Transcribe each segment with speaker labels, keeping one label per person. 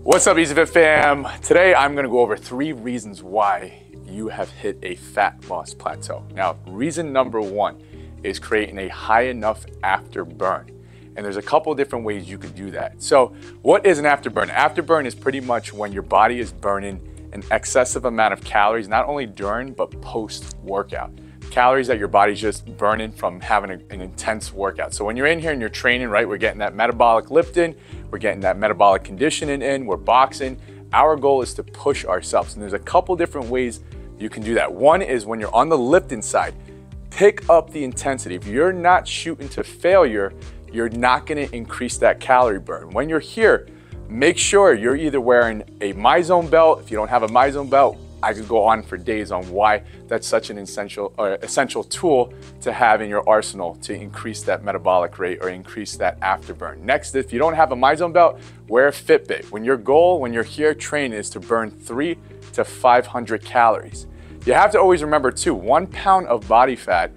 Speaker 1: What's up, Eze Fit fam? Today I'm gonna go over 3 reasons why you have hit a fat loss plateau. Now, reason number 1 is creating a high enough afterburn. And there's a couple different ways you could do that. So what is an afterburn? Afterburn is pretty much when your body is burning an excessive amount of calories, not only during, but post-workout. Calories that your body's just burning from having an intense workout. So when you're in here and you're training, right, we're getting that metabolic lift in, we're getting that metabolic conditioning in, we're boxing. Our goal is to push ourselves. And there's a couple different ways you can do that. One is when you're on the lifting side, pick up the intensity. If you're not shooting to failure, you're not gonna increase that calorie burn. When you're here, make sure you're either wearing a MyZone belt. If you don't have a MyZone belt, I could go on for days on why that's such an essential tool to have in your arsenal to increase that metabolic rate or increase that afterburn. Next, if you don't have a MyZone belt, wear a Fitbit. When your goal, when you're here training, is to burn 300 to 500 calories. You have to always remember too, 1 pound of body fat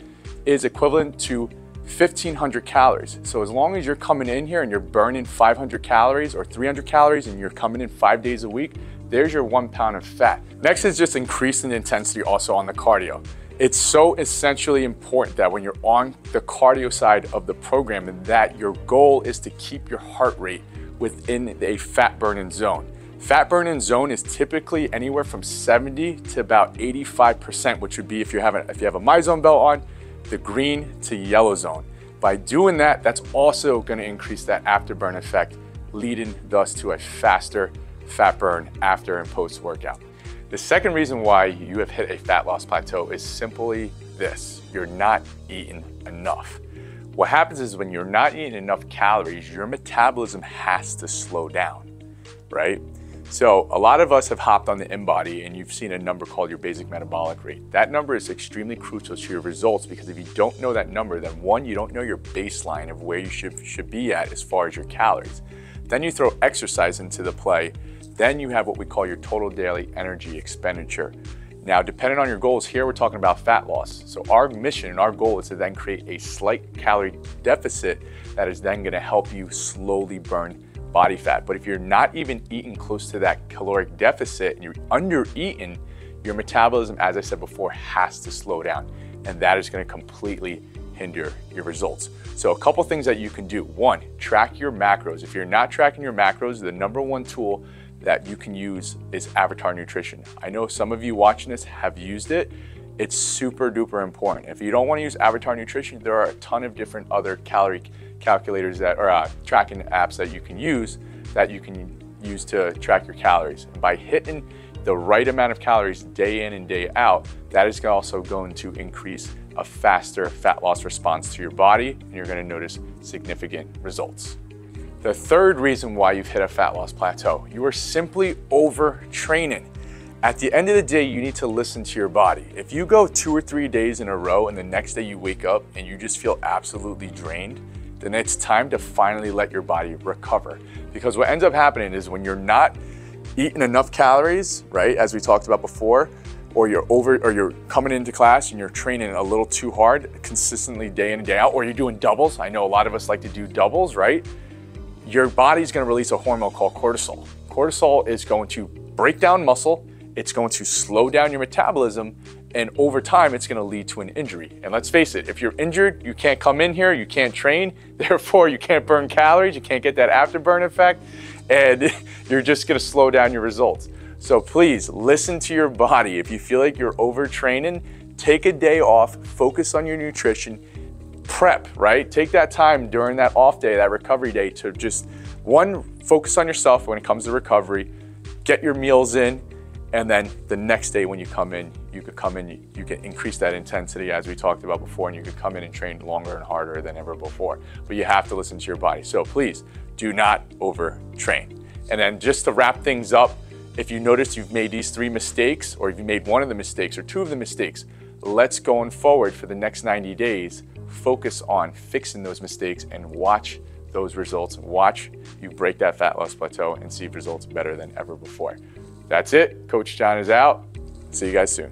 Speaker 1: is equivalent to 1,500 calories. So as long as you're coming in here and you're burning 500 calories or 300 calories and you're coming in 5 days a week, there's your 1 pound of fat. Next is just increasing the intensity also on the cardio. It's so essentially important that when you're on the cardio side of the program and that your goal is to keep your heart rate within a fat burning zone. Fat burning zone is typically anywhere from 70 to about 85%, which would be if you have a MyZone belt on, the green to yellow zone. By doing that, that's also gonna increase that afterburn effect, leading thus to a faster fat burn after and post workout. The second reason why you have hit a fat loss plateau is simply this: you're not eating enough. What happens is when you're not eating enough calories, your metabolism has to slow down, right? So a lot of us have hopped on the InBody and you've seen a number called your basic metabolic rate. That number is extremely crucial to your results because if you don't know that number, then one, you don't know your baseline of where you should be at as far as your calories. Then you throw exercise into the play. Then you have what we call your total daily energy expenditure. Now, depending on your goals here, we're talking about fat loss. So our mission and our goal is to then create a slight calorie deficit that is then gonna help you slowly burn body fat. But if you're not even eating close to that caloric deficit and you're under-eating, your metabolism, as I said before, has to slow down. And that is gonna completely hinder your results. So a couple things that you can do. 1, track your macros. If you're not tracking your macros, the number 1 tool that you can use is Avatar Nutrition. I know some of you watching this have used it. It's super duper important. If you don't want to use Avatar Nutrition, there are a ton of different other calorie calculators that are tracking apps that you can use to track your calories. And by hitting the right amount of calories day in and day out, that is also going to increase a faster fat loss response to your body, and you're going to notice significant results. The third reason why you've hit a fat loss plateau, you are simply overtraining. At the end of the day, you need to listen to your body. If you go 2 or 3 days in a row and the next day you wake up and you just feel absolutely drained, then it's time to finally let your body recover. Because what ends up happening is when you're not eating enough calories, right, as we talked about before, or you're coming into class and you're training a little too hard consistently day in and day out, or you're doing doubles. I know a lot of us like to do doubles, right? Your body's gonna release a hormone called cortisol. Cortisol is going to break down muscle, it's going to slow down your metabolism, and over time, it's gonna lead to an injury. And let's face it, if you're injured, you can't come in here, you can't train, therefore you can't burn calories, you can't get that afterburn effect, and you're just gonna slow down your results. So please, listen to your body. If you feel like you're overtraining, take a day off, focus on your nutrition, prep, right? Take that time during that off day, that recovery day, to just, 1, focus on yourself when it comes to recovery, get your meals in, and then the next day when you come in, you can increase that intensity as we talked about before, and you could come in and train longer and harder than ever before. But you have to listen to your body. So please, do not overtrain. And then just to wrap things up, if you notice you've made these 3 mistakes, or if you made 1 of the mistakes or 2 of the mistakes, let's going forward for the next 90 days, focus on fixing those mistakes and watch those results. Watch you break that fat loss plateau and see results better than ever before. That's it. Coach John is out. See you guys soon.